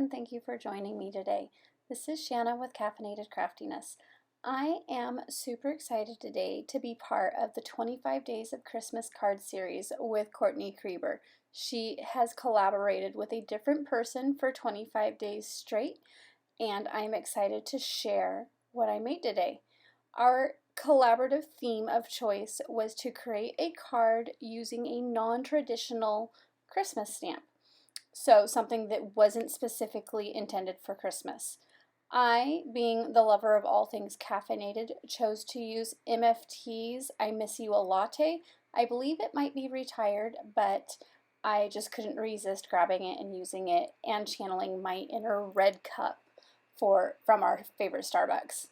and thank you for joining me today. This is Shanna with Caffeinated Craftiness. I am super excited today to be part of the 25 Days of Christmas card series with Courtney Krieber. She has collaborated with a different person for 25 days straight, and I'm excited to share what I made today. Our collaborative theme of choice was to create a card using a non-traditional Christmas stamp. So something that wasn't specifically intended for Christmas. I, being the lover of all things caffeinated, chose to use MFT's I Miss You a Latte. I believe it might be retired, but I just couldn't resist grabbing it and using it and channeling my inner red cup from our favorite Starbucks.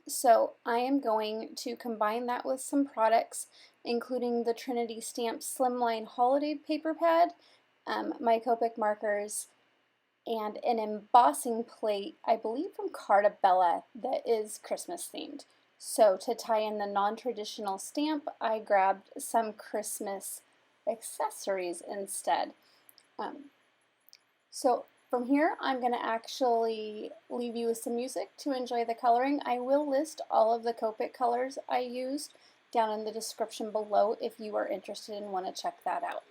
So I am going to combine that with some products, including the Trinity Stamp Slimline Holiday Paper Pad, my Copic markers, and an embossing plate, I believe from Cartabella, that is Christmas themed. So to tie in the non-traditional stamp, I grabbed some Christmas accessories instead. So from here, I'm going to actually leave you with some music to enjoy the coloring. I will list all of the Copic colors I used down in the description below if you are interested and want to check that out.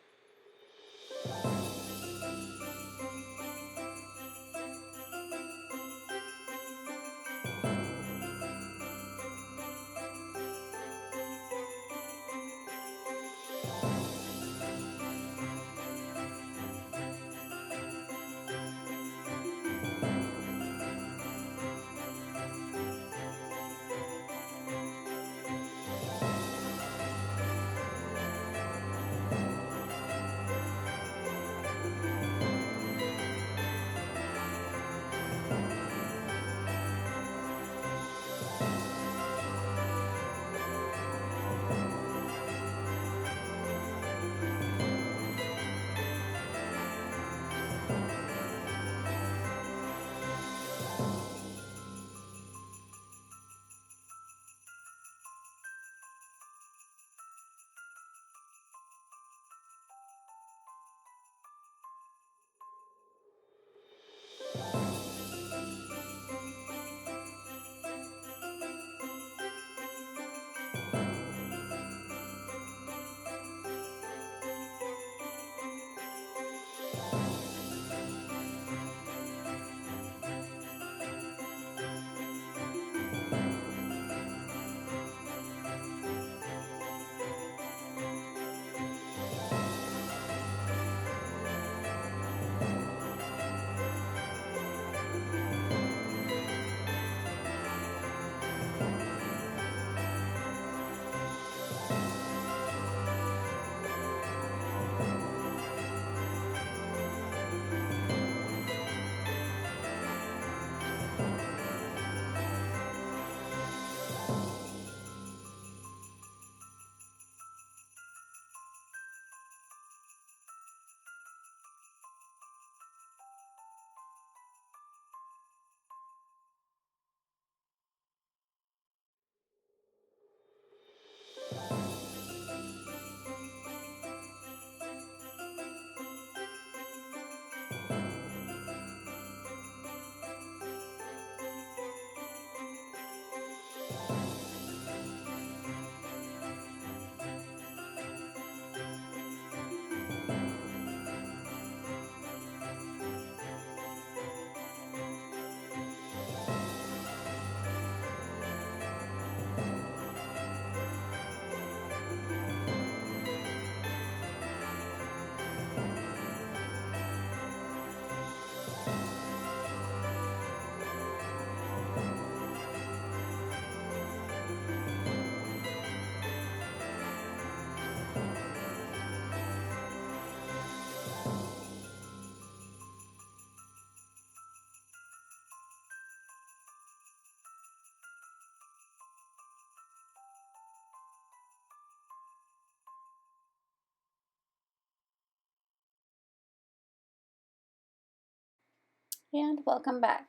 And welcome back.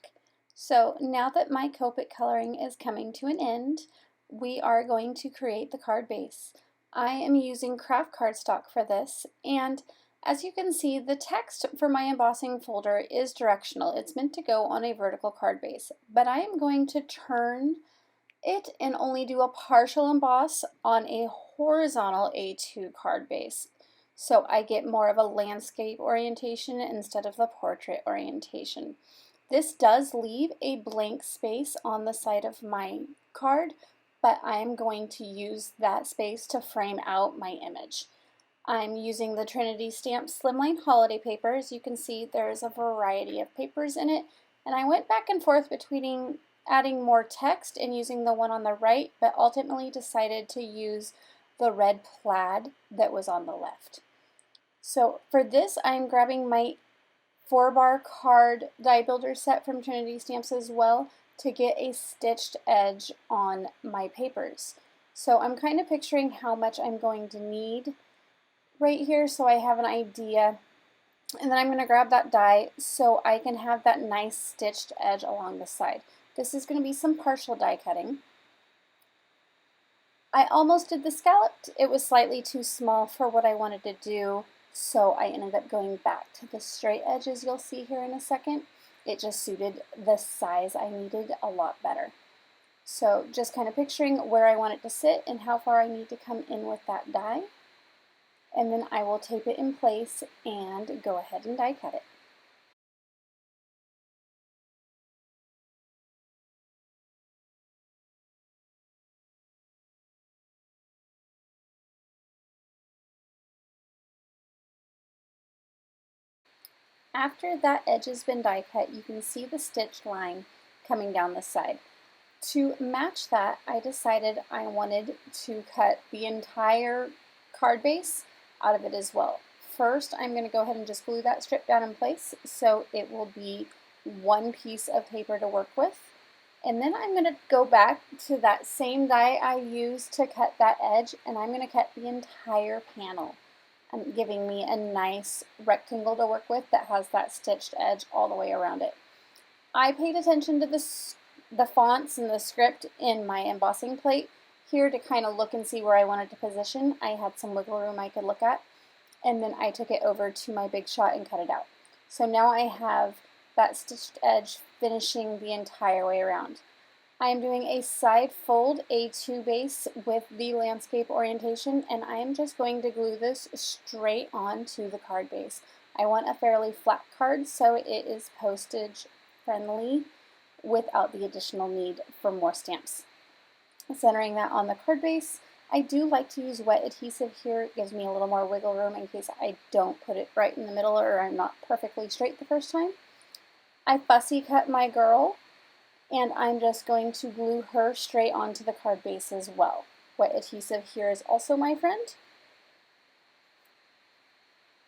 So now that my Copic coloring is coming to an end, we are going to create the card base. I am using Kraft cardstock for this, and As you can see, the text for my embossing folder is directional. It's meant to go on a vertical card base, but I am going to turn it and only do a partial emboss on a horizontal A2 card base. So I get more of a landscape orientation instead of the portrait orientation. This does leave a blank space on the side of my card, but I'm going to use that space to frame out my image. I'm using the Trinity Stamp Slimline Holiday paper. As you can see, there's a variety of papers in it, and I went back and forth between adding more text and using the one on the right, but ultimately decided to use the red plaid that was on the left. So for this, I'm grabbing my 4-bar card die builder set from Trinity Stamps as well to get a stitched edge on my papers. So I'm kind of picturing how much I'm going to need right here so I have an idea, and then I'm going to grab that die so I can have that nice stitched edge along the side. This is going to be some partial die cutting. I almost did the scalloped. It was slightly too small for what I wanted to do, so I ended up going back to the straight edges you'll see here in a second. It just suited the size I needed a lot better. So just kind of picturing where I want it to sit and how far I need to come in with that die. And then I will tape it in place and go ahead and die cut it. After that edge has been die cut, you can see the stitch line coming down the side. To match that, I decided I wanted to cut the entire card base out of it as well. First, I'm going to go ahead and just glue that strip down in place so it will be one piece of paper to work with. And then I'm going to go back to that same die I used to cut that edge, and I'm going to cut the entire panel, giving me a nice rectangle to work with that has that stitched edge all the way around it. I paid attention to the fonts and the script in my embossing plate here to kind of look and see where I wanted to position. I had some wiggle room I could look at, and then I took it over to my Big Shot and cut it out. So now I have that stitched edge finishing the entire way around. I am doing a side fold A2 base with the landscape orientation, and I am just going to glue this straight onto the card base. I want a fairly flat card so it is postage friendly without the additional need for more stamps. Centering that on the card base, I do like to use wet adhesive here. It gives me a little more wiggle room in case I don't put it right in the middle or I'm not perfectly straight the first time. I fussy cut my girl, and I'm just going to glue her straight onto the card base as well. Wet adhesive here is also my friend.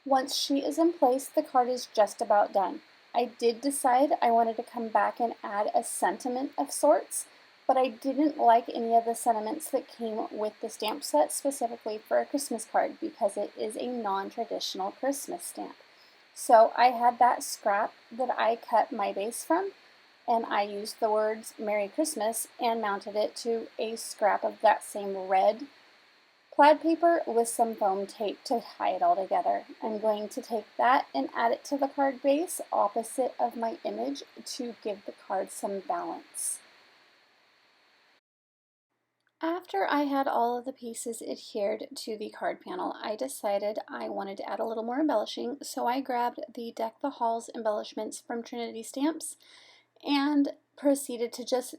Once she is in place, the card is just about done. I did decide I wanted to come back and add a sentiment of sorts, but I didn't like any of the sentiments that came with the stamp set specifically for a Christmas card because it is a non-traditional Christmas stamp. So I had that scrap that I cut my base from, and I used the words Merry Christmas and mounted it to a scrap of that same red plaid paper with some foam tape to tie it all together. I'm going to take that and add it to the card base opposite of my image to give the card some balance. After I had all of the pieces adhered to the card panel, I decided I wanted to add a little more embellishing, so I grabbed the Deck the Halls embellishments from Trinity Stamps and proceeded to just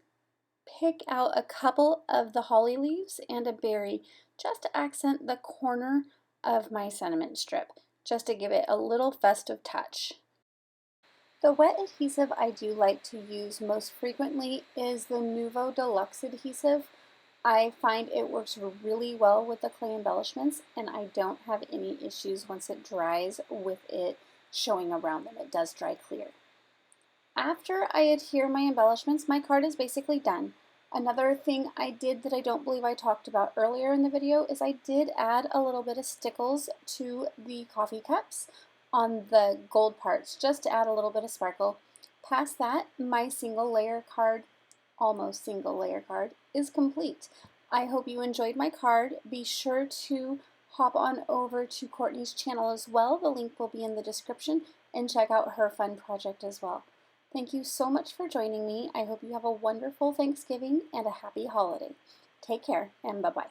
pick out a couple of the holly leaves and a berry just to accent the corner of my sentiment strip, just to give it a little festive touch. The wet adhesive I do like to use most frequently is the Nuvo Deluxe adhesive. I find it works really well with the clay embellishments, and I don't have any issues once it dries with it showing around them. It does dry clear. After I adhere my embellishments, my card is basically done. Another thing I did that I don't believe I talked about earlier in the video is I did add a little bit of stickles to the coffee cups on the gold parts just to add a little bit of sparkle. Past that, my single layer card, almost single layer card, is complete. I hope you enjoyed my card. Be sure to hop on over to Courtney's channel as well. The link will be in the description, and check out her fun project as well. Thank you so much for joining me. I hope you have a wonderful Thanksgiving and a happy holiday. Take care, and bye-bye.